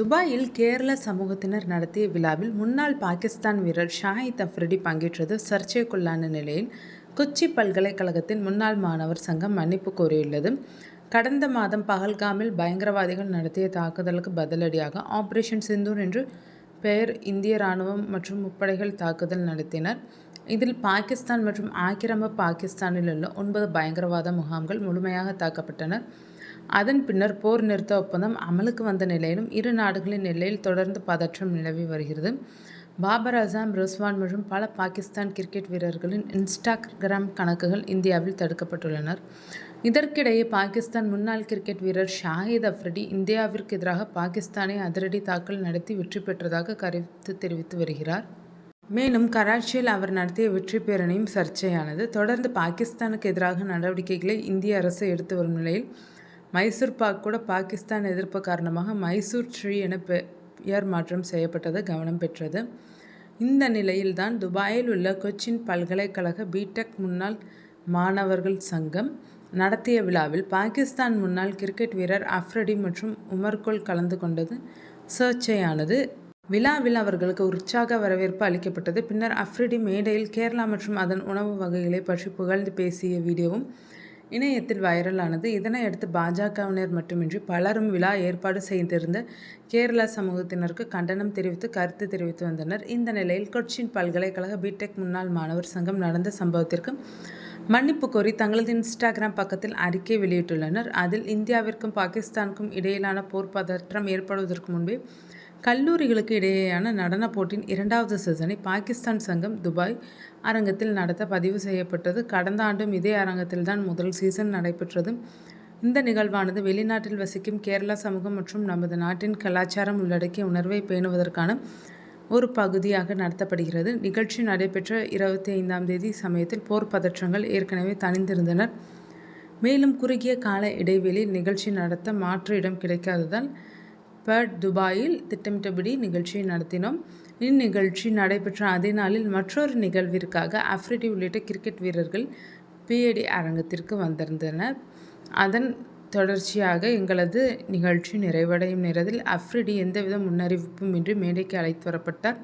துபாயில் கேரள சமூகத்தினர் நடத்திய விழாவில் முன்னாள் பாகிஸ்தான் வீரர் ஷாஹித் அஃப்ரிடி பங்கேற்றது சர்ச்சைக்குள்ளான நிலையில் கொச்சி பல்கலைக்கழகத்தின் முன்னாள் மாணவர் சங்கம் மன்னிப்பு கோரியுள்ளது. கடந்த மாதம் பஹல்காமில் பயங்கரவாதிகள் நடத்திய தாக்குதலுக்கு பதிலடியாக ஆபரேஷன் சிந்தூர் என்று பெயர் இந்திய இராணுவம் மற்றும் முப்படைகள் தாக்குதல் நடத்தினர். இதில் பாகிஸ்தான் மற்றும் ஆக்கிரமிப்பு பாகிஸ்தானில் உள்ள 9 பயங்கரவாத முகாம்கள் முழுமையாக தாக்கப்பட்டனர். அதன் பின்னர் போர் நிறுத்த ஒப்பந்தம் அமலுக்கு வந்த நிலையிலும் இரு நாடுகளின் எல்லையில் தொடர்ந்து பதற்றம் நிலவி வருகிறது. பாபர் அசாம், ரிஸ்வான் மற்றும் பல பாகிஸ்தான் கிரிக்கெட் வீரர்களின் இன்ஸ்டாகிராம் கணக்குகள் இந்தியாவில் தடுக்கப்பட்டுள்ளனர். இதற்கிடையே பாகிஸ்தான் முன்னாள் கிரிக்கெட் வீரர் ஷாஹித் அஃப்ரிடி இந்தியாவிற்கு எதிராக பாகிஸ்தானை அதிரடி தாக்கல் நடத்தி வெற்றி பெற்றதாக கருத்து தெரிவித்து வருகிறார். மேலும் கராச்சியில் அவர் நடத்திய வெற்றி பேரணியும் சர்ச்சையானது. தொடர்ந்து பாகிஸ்தானுக்கு எதிராக நடவடிக்கைகளை இந்திய அரசு எடுத்து வரும் நிலையில் மைசூர் பாக் கூட பாகிஸ்தான் எதிர்ப்பு காரணமாக மைசூர் ட்ரீ என பெயர் மாற்றம் செய்யப்பட்டது கவனம் பெற்றது. இந்த நிலையில்தான் துபாயில் உள்ள கொச்சின் பல்கலைக்கழக பிடெக் முன்னாள் மாணவர்கள் சங்கம் நடத்திய விழாவில் பாகிஸ்தான் முன்னாள் கிரிக்கெட் வீரர் அஃப்ரிடி மற்றும் உமர்குல் கலந்து கொண்டது சர்ச்சையானது. விழாவில் அவர்களுக்கு உற்சாக வரவேற்பு அளிக்கப்பட்டது. பின்னர் அஃப்ரிடி மேடையில் கேரளா மற்றும் அதன் உணவு வகைகளை பற்றி புகழ்ந்து பேசிய வீடியோவும் இணையத்தில் வைரலானது. இதனையடுத்து பாஜகவினர் மட்டுமின்றி பலரும் விழா ஏற்பாடு செய்திருந்த கேரளா சமூகத்தினருக்கு கண்டனம் தெரிவித்து கருத்து தெரிவித்து வந்தனர். இந்த நிலையில் கொச்சின் பல்கலைக்கழக பிடெக் முன்னாள் மாணவர் சங்கம் நடந்த சம்பவத்திற்கு மன்னிப்பு கோரி தங்களது இன்ஸ்டாகிராம் பக்கத்தில் அறிக்கை வெளியிட்டுள்ளனர். அதில் இந்தியாவிற்கும் பாகிஸ்தானுக்கும் இடையிலான போர் பதற்றம் ஏற்படுவதற்கு முன்பே கல்லூரிகளுக்கு இடையேயான நடன போட்டியின் 2வது சீசனை பாகிஸ்தான் சங்கம் துபாய் அரங்கத்தில் நடத்த பதிவு செய்யப்பட்டது. கடந்த ஆண்டும் இதே அரங்கத்தில்தான் முதல் சீசன் நடைபெற்றது. இந்த நிகழ்வானது வெளிநாட்டில் வசிக்கும் கேரளா சமூகம் மற்றும் நமது நாட்டின் கலாச்சாரம் உள்ளடக்கிய உணர்வை பேணுவதற்கான ஒரு பகுதியாக நடத்தப்படுகிறது. நிகழ்ச்சி நடைபெற்ற 25ஆம் தேதி சமயத்தில் போர் பதற்றங்கள் ஏற்கனவே தணிந்திருந்தனர். மேலும் குறுகிய கால இடைவெளியில் நிகழ்ச்சி நடத்த மாற்று இடம் கிடைக்காததால் துபாயில் திட்டமிட்டபடி நிகழ்ச்சியை நடத்தினோம். இந்நிகழ்ச்சி நடைபெற்ற அதே நாளில் மற்றொரு நிகழ்விற்காக அஃப்ரிடி உள்ளிட்ட கிரிக்கெட் வீரர்கள் பிஏடி அரங்கத்திற்கு வந்திருந்தனர். அதன் தொடர்ச்சியாக எங்களது நிகழ்ச்சி நிறைவடையும் நேரத்தில் அஃப்ரிடி எந்தவித முன்னறிவிப்பும் இன்றி மேடைக்கு அழைத்து வரப்பட்டார்.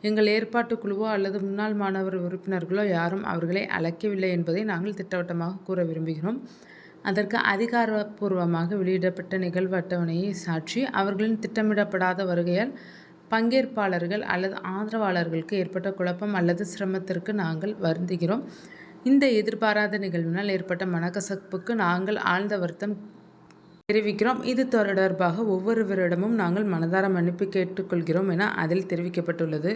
எங்கள் ஏற்பாட்டு குழுவோ அல்லது முன்னாள் மாணவர் உறுப்பினர்களோ யாரும் அவர்களை அழைக்கவில்லை என்பதை நாங்கள் திட்டவட்டமாக கூற விரும்புகிறோம். அதற்கு அதிகாரப்பூர்வமாக வெளியிடப்பட்ட நிகழ்வு அட்டவணையை சாட்சி. அவர்களின் திட்டமிடப்படாத வருகையால் பங்கேற்பாளர்கள் அல்லது ஆதரவாளர்களுக்கு ஏற்பட்ட குழப்பம் அல்லது சிரமத்திற்கு நாங்கள் வருந்துகிறோம். இந்த எதிர்பாராத நிகழ்வினால் ஏற்பட்ட மனக்கசப்புக்கு நாங்கள் ஆழ்ந்த வருத்தம் தெரிவிக்கிறோம். இது தொடர்பாக ஒவ்வொருவரிடமும் நாங்கள் மனதார மன்னிப்பு கேட்டுக்கொள்கிறோம் என அதில் தெரிவிக்கப்பட்டுள்ளது.